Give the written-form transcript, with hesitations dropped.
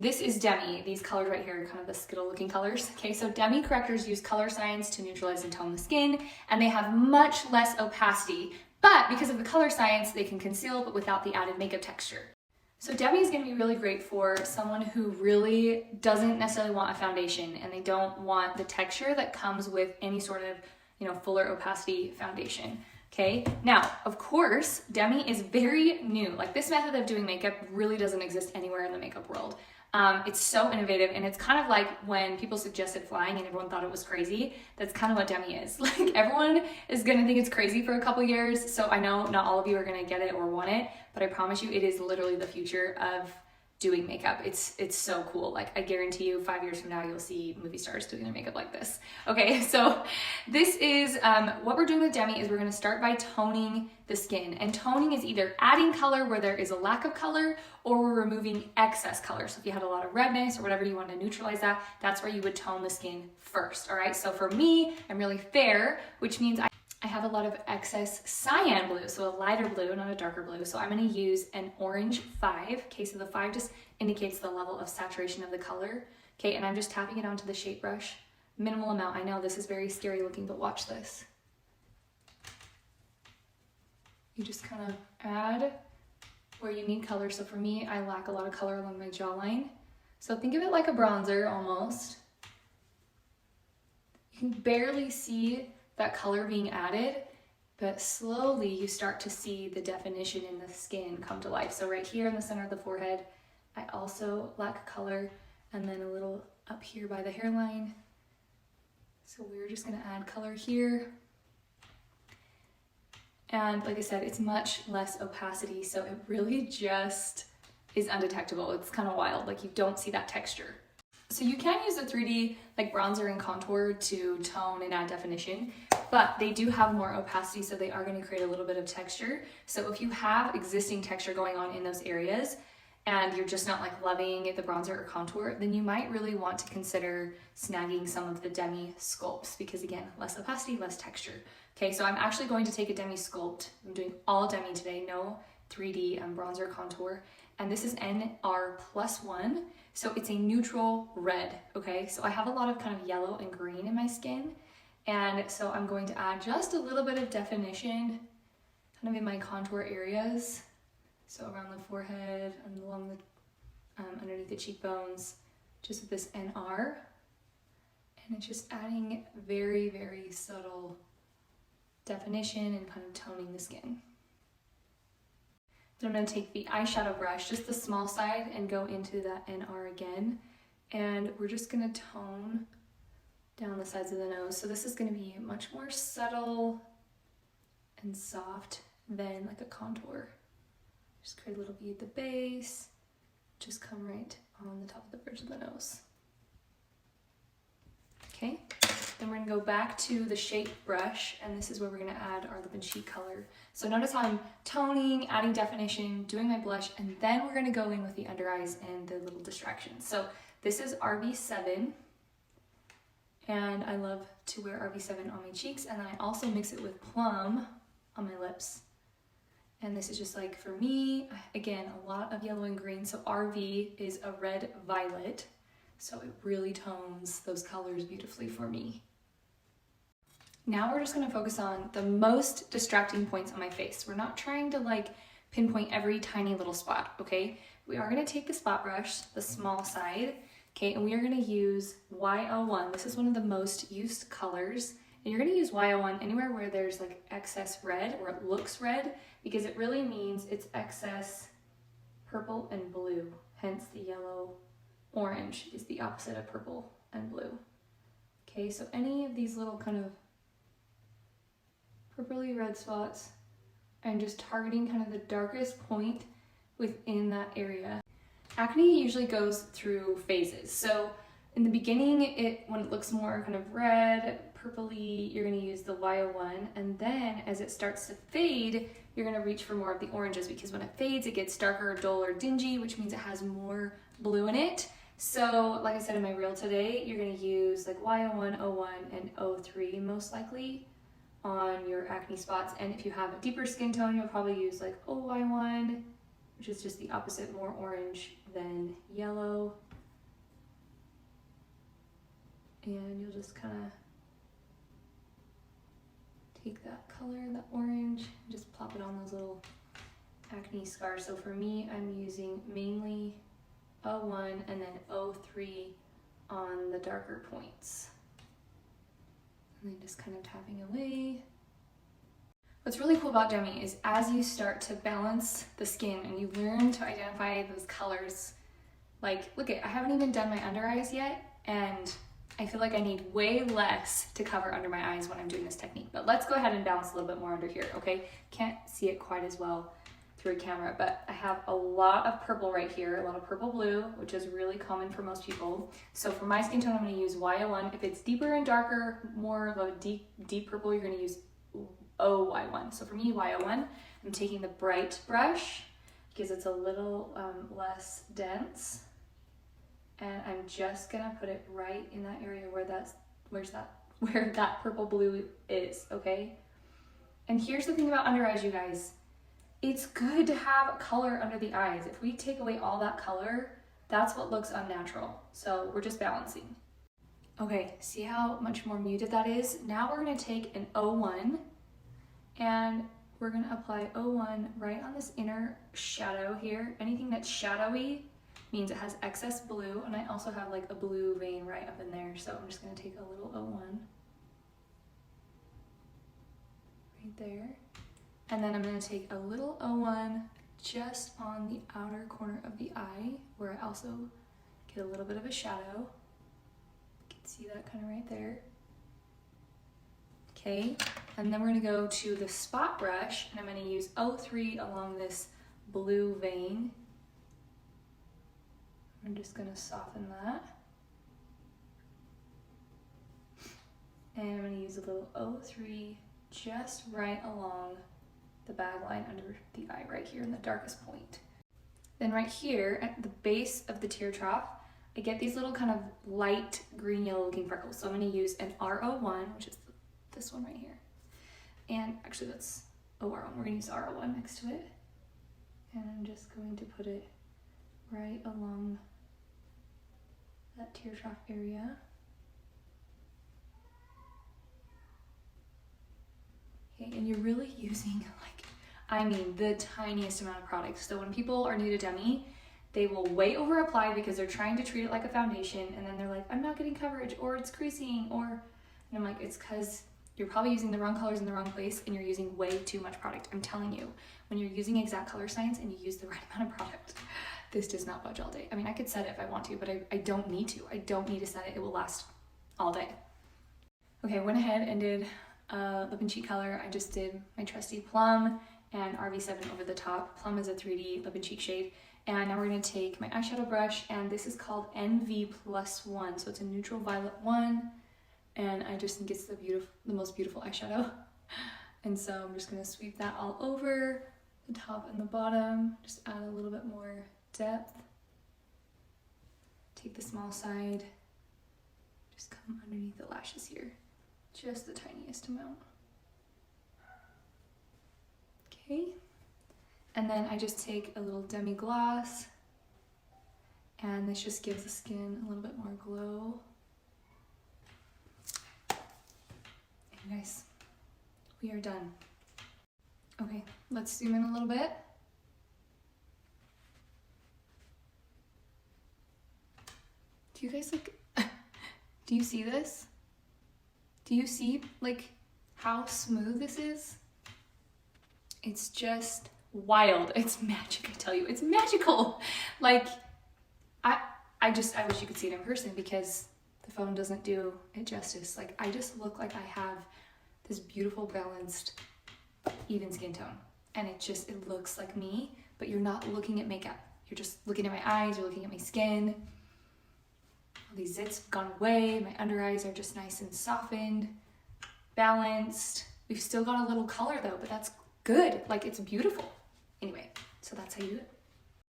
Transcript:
This is Demi. These colors right here are kind of the Skittle looking colors. Okay, so Demi correctors use color science to neutralize and tone the skin, and they have much less opacity, but because of the color science, they can conceal but without the added makeup texture. So Demi is going to be really great for someone who really doesn't necessarily want a foundation and they don't want the texture that comes with any sort of, fuller opacity foundation. Okay, now, of course, Demi is very new. Like, this method of doing makeup really doesn't exist anywhere in the makeup world. It's so innovative, and it's kind of like when people suggested flying and everyone thought it was crazy. That's kind of what Demi is. Like, everyone is gonna think it's crazy for a couple years, so I know not all of you are gonna get it or want it, but I promise you it is literally the future of doing makeup. It's so cool. Like, I guarantee you 5 years from now you'll see movie stars doing their makeup like this. Okay, so this is what we're doing with Demi is we're going to start by toning the skin, and toning is either adding color where there is a lack of color, or we're removing excess color. So if you had a lot of redness or whatever, you want to neutralize that, that's where you would tone the skin first. All right, so for me, I'm really fair, which means I have a lot of excess cyan blue, so a lighter blue, not a darker blue. So I'm going to use an orange 5. Okay, so the 5 just indicates the level of saturation of the color. Okay, and I'm just tapping it onto the shape brush. Minimal amount. I know this is very scary looking, but watch this. You just kind of add where you need color. So for me, I lack a lot of color along my jawline. So think of it like a bronzer almost. You can barely see that color being added, but slowly you start to see the definition in the skin come to life. So right here in the center of the forehead, I also lack color, and then a little up here by the hairline. So we're just gonna add color here. And like I said, it's much less opacity, so it really just is undetectable. It's kind of wild, like you don't see that texture. So you can use the 3D like bronzer and contour to tone and add definition, but they do have more opacity, so they are going to create a little bit of texture. So if you have existing texture going on in those areas and you're just not like loving the bronzer or contour, then you might really want to consider snagging some of the Demi sculpts, because again, less opacity, less texture. Okay, so I'm actually going to take a Demi sculpt. I'm doing all Demi today, no 3D bronzer contour. And this is NR+1. So it's a neutral red, okay? So I have a lot of kind of yellow and green in my skin. And so I'm going to add just a little bit of definition kind of in my contour areas. So around the forehead and along the, underneath the cheekbones, just with this NR. And it's just adding very, very subtle definition and kind of toning the skin. Then I'm going to take the eyeshadow brush, just the small side, and go into that NR again. And we're just going to tone down the sides of the nose. So this is going to be much more subtle and soft than like a contour. Just create a little V at the base, just come right on the top of the bridge of the nose. Okay, then we're gonna go back to the shape brush, and this is where we're gonna add our lip and cheek color. So notice how I'm toning, adding definition, doing my blush, and then we're gonna go in with the under eyes and the little distractions. So this is RV7, and I love to wear RV7 on my cheeks, and I also mix it with Plum on my lips. And this is just like, for me, again, a lot of yellow and green. So RV is a red violet. So it really tones those colors beautifully for me. Now we're just gonna focus on the most distracting points on my face. We're not trying to like pinpoint every tiny little spot, okay? We are gonna take the spot brush, the small side, okay, and we are gonna use Y01. This is one of the most used colors. And you're gonna use Y01 anywhere where there's like excess red, or it looks red, because it really means it's excess purple and blue, hence the yellow. Orange is the opposite of purple and blue. Okay, so any of these little kind of purpley red spots, I'm just targeting kind of the darkest point within that area. Acne usually goes through phases. So in the beginning, when it looks more kind of red, purpley, you're gonna use the Y01, and then as it starts to fade, you're gonna reach for more of the oranges, because when it fades, it gets darker, dull, or dingy, which means it has more blue in it. So like I said in my reel today, you're gonna use like Y01, 01, and 03 most likely on your acne spots. And if you have a deeper skin tone, you'll probably use like OY1, which is just the opposite, more orange than yellow. And you'll just kind of take that color, that orange, and just plop it on those little acne scars. So for me, I'm using mainly 01 and then 03 on the darker points. And then just kind of tapping away. What's really cool about Demi is as you start to balance the skin and you learn to identify those colors, like look at, I haven't even done my under eyes yet, and I feel like I need way less to cover under my eyes when I'm doing this technique. But let's go ahead and balance a little bit more under here, okay? Can't see it quite as well through a camera, but I have a lot of purple right here, a lot of purple blue, which is really common for most people. So for my skin tone, I'm gonna use Y01. If it's deeper and darker, more of a deep purple, you're gonna use OY1. So for me, Y01, I'm taking the bright brush because it's a little less dense. And I'm just gonna put it right in that area where where that purple blue is, okay? And here's the thing about under eyes, you guys. It's good to have color under the eyes. If we take away all that color, that's what looks unnatural. So we're just balancing. Okay, see how much more muted that is? Now we're gonna take an 01 and we're gonna apply 01 right on this inner shadow here. Anything that's shadowy means it has excess blue, and I also have like a blue vein right up in there. So I'm just gonna take a little 01 right there. And then I'm gonna take a little 01 just on the outer corner of the eye, where I also get a little bit of a shadow. You can see that kind of right there. Okay, and then we're gonna go to the spot brush, and I'm gonna use 03 along this blue vein. I'm just gonna soften that. And I'm gonna use a little 03 just right along the bag line under the eye right here in the darkest point. Then right here at the base of the tear trough, I get these little kind of light green yellow looking freckles. So I'm gonna use an R01, which is this one right here. And actually that's OR1, we're gonna use R01 next to it. And I'm just going to put it right along that tear trough area. Okay, and you're really using the tiniest amount of product. So when people are new to Demi, they will way over apply because they're trying to treat it like a foundation, and then they're like, I'm not getting coverage, or it's creasing, and I'm like, it's because you're probably using the wrong colors in the wrong place and you're using way too much product. I'm telling you, when you're using exact color science and you use the right amount of product, this does not budge all day. I mean, I could set it if I want to, but I don't need to. I don't need to set it. It will last all day. Okay, I went ahead and did lip and cheek color. I just did my trusty Plum and RV7 over the top. Plum is a 3D lip and cheek shade. And now we're gonna take my eyeshadow brush, and this is called NV+1. So it's a neutral violet 1. And I just think it's the most beautiful eyeshadow. And so I'm just gonna sweep that all over the top and the bottom. Just add a little bit more depth. Take the small side, just come underneath the lashes here. Just the tiniest amount. Okay, and then I just take a little demi gloss, and this just gives the skin a little bit more glow. And guys, we are done. Okay, let's zoom in a little bit. Do you guys do you see this? Do you see how smooth this is? It's just wild. It's magic, I tell you. It's magical. I wish you could see it in person because the phone doesn't do it justice. I just look like I have this beautiful, balanced, even skin tone. And it looks like me, but you're not looking at makeup. You're just looking at my eyes, you're looking at my skin. All these zits have gone away. My under eyes are just nice and softened, balanced. We've still got a little color though, but that's good. It's beautiful. Anyway, so that's how you do it.